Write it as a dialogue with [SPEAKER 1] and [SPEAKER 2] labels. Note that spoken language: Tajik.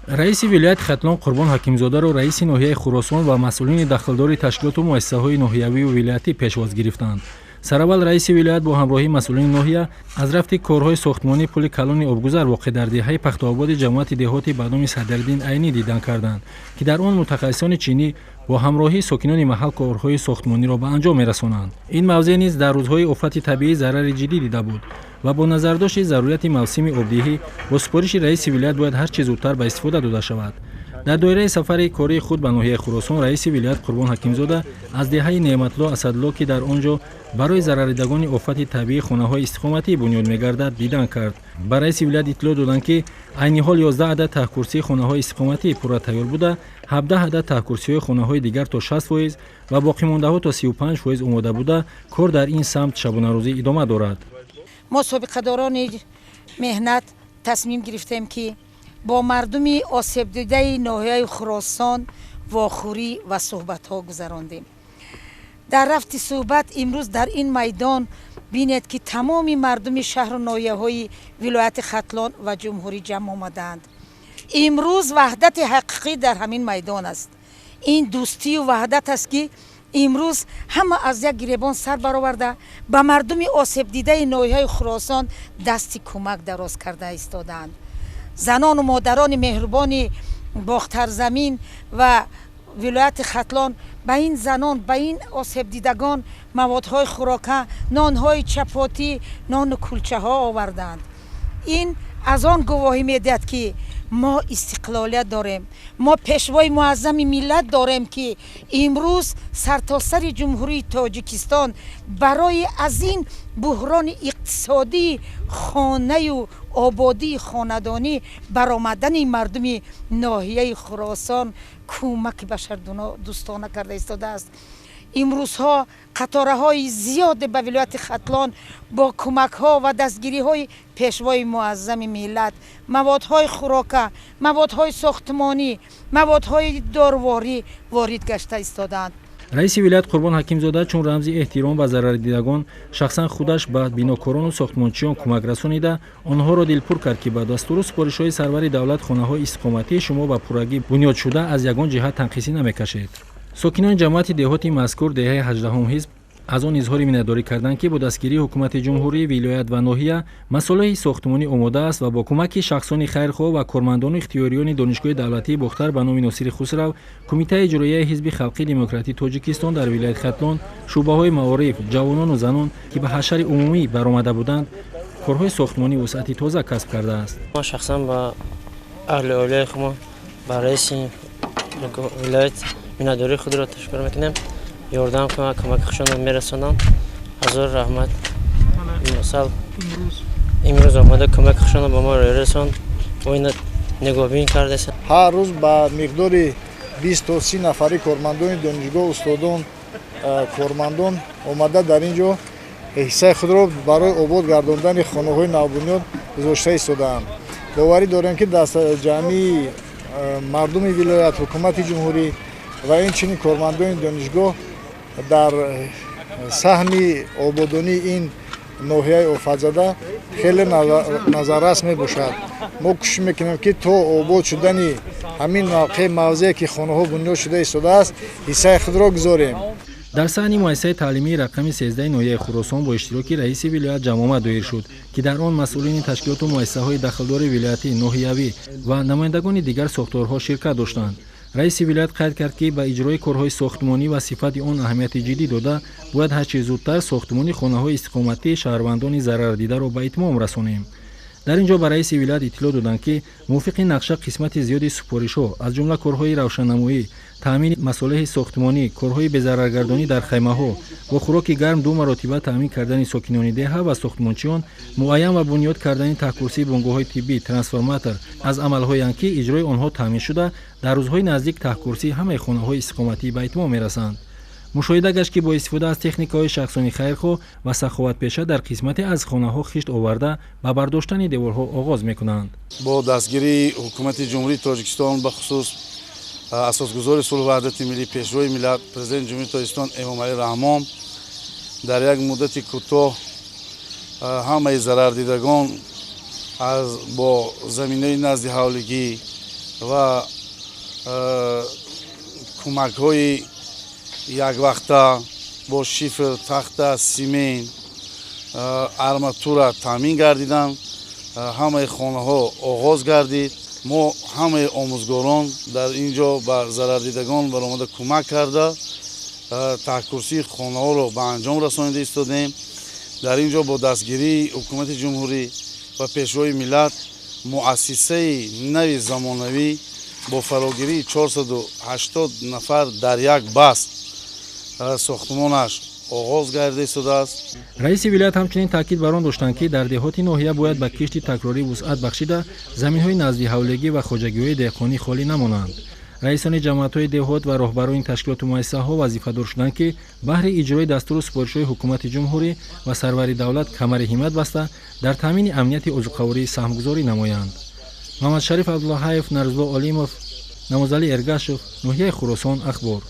[SPEAKER 1] раиси вилояти Хатлон Қурбон Ҳакимзодаро раиси ноҳияи Хӯросон ва масъулини дахлдори ташкилоту муассисаҳои ноҳиявию вилоятӣ пешвоз гирифтанд. Сараввал раиси вилоят бо ҳамроҳии масъулини ноҳия аз рафти корҳои сохтмонии пули калони обгузар воқеъ дар деҳаи Пахтуободи ҷамоати деҳоти ба номи Садриддин Айнӣ дидан карданд, ки дар он мутахассисони чинӣ бо ҳамроҳии сокинони маҳал корҳои сохтмониро ба анҷом мерасонанд. Ин мавзеъ низ дар рӯзҳои офати табиӣ зарари ҷиддӣ дида буд ва бо назардошти зарурияти мавсими обдиҳӣ бо супориши раиси вилоят бояд ҳар чӣ зудтар ба истифода дода шавад. дар доираи сафари кории худ ба ноҳияи Хӯросон раиси вилоят Қурбон Ҳакимзода аз деҳаи Неъматулло Асадулло, ки дар он ҷо барои зарардидагони офати табиӣ хонаҳои истиқоматӣ бунёд мегардад, дидан кард. ба раиси вилоят иттилоъ доданд, ки айни ҳол 11 адад таҳкурсии хонаҳои истиқоматӣ пурра тайёр буда, 17 адад таҳкурсиҳои хонаҳои дигар то 60% ва боқимондаҳо то 35% омода буда, кор дар ин самт шабонарӯзӣ идома дорад.
[SPEAKER 2] мо собиқадорони меҳнат тасмим гирифтем, ки бо мардуми осебдидаи ноҳияи Хӯросон вохӯрӣ ва суҳбатҳо гузарондем. дар рафти суҳбат имрӯз дар ин майдон бинед, ки тамоми мардуми шаҳру ноҳияҳои вилояти Хатлон ва ҷумҳурӣ ҷамъ омадаанд. имрӯз ваҳдати ҳақиқӣ дар ҳамин майдон аст. ин дӯстию ваҳдат аст, ки имрӯз ҳама аз як гиребон сар бароварда ба мардуми осебдидаи ноҳияи Хӯросон дасти кӯмак дароз карда истодаанд. занону модарони меҳрубони бохтарзамин ва вилояти Хатлон ба ин занон, ба ин осебдидагон маводҳои хӯрока, нонҳои чапотӣ, нону кулчаҳо оварданд. ин аз он гувоҳӣ медиҳад, ки мо истиқлолият дорем, мо пешвои муаззами миллат дорем, ки имрӯз сартосари ҷумҳурии Тоҷикистон барои аз ин буҳрони иқтисодии хонаю ободии хонадонӣ баромадани мардуми ноҳияи Хӯросон кӯмаки башардӯстона карда истодааст. имрӯзҳо қатораҳои зиёде ба вилояти Хатлон бо кӯмакҳо ва дастгириҳои пешвои муаззами миллат маводҳои хӯрока, маводҳои сохтмонӣ, маводҳои дорворӣ ворид гашта истодаанд.
[SPEAKER 1] раиси вилоят Қурбон Ҳакимзода чун рамзи эҳтиром ба зарардидагон шахсан худаш ба бинокорону сохтмончиён кӯмак расонида, онҳоро дилпур кард, ки ба дастуру супоришҳои сарвари давлат хонаҳои истиқоматии шумо ба пуррагӣ бунёдшуда аз ягон ҷиҳат танқисӣ намекашед. сокинони ҷамоати деҳоти мазкур деҳаи 18-ум ҳизб аз он изҳори миннатдорӣ карданд, ки бо дастгирии ҳукумати ҷумҳурӣ, вилоят ва ноҳия масолаҳи сохтмонӣ омода аст ва бо кӯмаки шахсони хайрхоҳ ва кормандону ихтиёриёни донишгоҳи давлатии бохтар ба номи Носири Хусрав, Кумитаи иҷроияи Ҳизби Халқии Демократии Тоҷикистон дар вилояти Хатлон, шӯъбаҳои маориф, ҷавонону занон, ки ба ҳашари умумӣ баромада буданд, корҳои сохтмонӣ вусъати тоза касб кардааст.
[SPEAKER 3] мо шахсан ба аҳли оилаи хумо, ба раиси вилоят миннатдории худро ташаккур мекунем. ёрдам кӯмаки хушонро мерасонанд. ҳазор раҳмат. мисал имрӯз омада кӯмаки хушонро ба мо расон, оина нигоҳбин кардест.
[SPEAKER 4] ҳар рӯз ба миқдори 20 то 30 нафари кормандони донишгоҳ, устодон, кормандон омада дар ин ҷо ҳиссаи худро барои обод гардондани хонаҳои навбунёд гузошта истодаанд. боварӣ дорем, ки дастаҷамъии мардуми вилоят, ҳукумати ҷумҳурӣ ва инчунин кормандони донишгоҳ дар саҳни ободонии ин ноҳияи офатзада хеле назаррас мебошад. мо кӯшиш мекунем, ки то обод шудани ҳамин мавзеъе, ки хонаҳо бунёд шуда истодааст, ҳиссаи худро гузорем.
[SPEAKER 1] дар саҳни муассисаи таълимии рақами 13 ноҳияи Хӯросон бо иштироки раиси вилоят ҷамъомад доир шуд, ки дар он масъулини ташкилоту муассисаҳои дахлдори вилоятӣ, ноҳиявӣ ва намояндагони дигар сохторҳо ширкат доштанд. раиси вилоят қайд кард, ки ба иҷрои корҳои сохтмонӣ ва сифати он аҳамияти ҷиддӣ дода, бояд ҳарчӣ зудтар сохтмони хонаҳои истиқоматии шаҳрвандони зарардидаро ба итмом расонем. дар ин ҷо ба раиси вилоят иттилоъ доданд, ки мувофиқи нақша қисмати зиёди супоришҳо, аз ҷумла корҳои равшannамоӣ, таъмини масолиҳи сохтмонӣ, корҳои безараргардонӣ дар хаймаҳо, бо хӯроки гарм 2 маротиба таъмин кардани сокинони деҳа ва сохтмончиён, муайян ва бунёд кардани таҳкурсии бонгоҳҳои тиббӣ, трансформатор аз амалҳоянд, ки иҷрои онҳо таъмин шуда, дар рӯзҳои наздик таҳкурсии ҳамаи хонаҳои истиқоматӣ ба итмом мерасанд. мушоҳида гашт, ки бо истифода аз техникаҳои шахсони хайрхоҳ ва саховатпеша дар қисмате аз хонаҳо хишт оварда ба бардоштани деворҳо оғоз мекунанд.
[SPEAKER 5] бо дастгирии ҳукумати ҷумҳурии Тоҷикистон, бахусус асосгузори сулҳу ваҳдати миллӣ, пешрои миллат, президенти ҷумҳурии Тоҷикистон Эмомалӣ Раҳмон дар як муддати кӯтоҳ ҳамаи зарардидагон бо заминаи назди ҳавлигӣ, ва кӯмакҳои яквақта бо шифр, тахта, симент, арматура таъмин гардиданд. ҳамаи хонаҳо оғоз гардид. мо ҳамаи омӯзгорон дар ин ҷо ба зарардидагон баромада кӯмак карда таҳкурсии хонаҳоро ба анҷом расонида истодем. дар ин ҷо бо дастгирии ҳукумати ҷумҳурӣ ва пешвои миллат муассисаи нави замонавӣ бо фарогирии 480 нафар дар як баст сохтмонаш оғоз гардида истодааст.
[SPEAKER 1] раиси вилоят ҳамчунин таъкид бар он доштанд ки дар деҳоти ноҳия бояд ба кишти такрорӣ вусъат бахшида заминҳои назди ҳавлегӣ ва хоҷагиҳои деҳқонӣ холӣ намонанд. раисони ҷамъиятҳои деҳот ва роҳбарони ташкилоту муассисаҳо вазифадор шуданд ки баҳри иҷрои дастуру супоришҳои ҳукумати ҷумҳурӣ ва сарвари давлат камари ҳиммат баста дар таъмини амнияти озуқаворӣ саҳмгузорӣ намоянд. мамадшариф абдуллаҳаев, нарзулло олимов, намозалӣ эргашев, ноҳияи хӯросон, ахбор.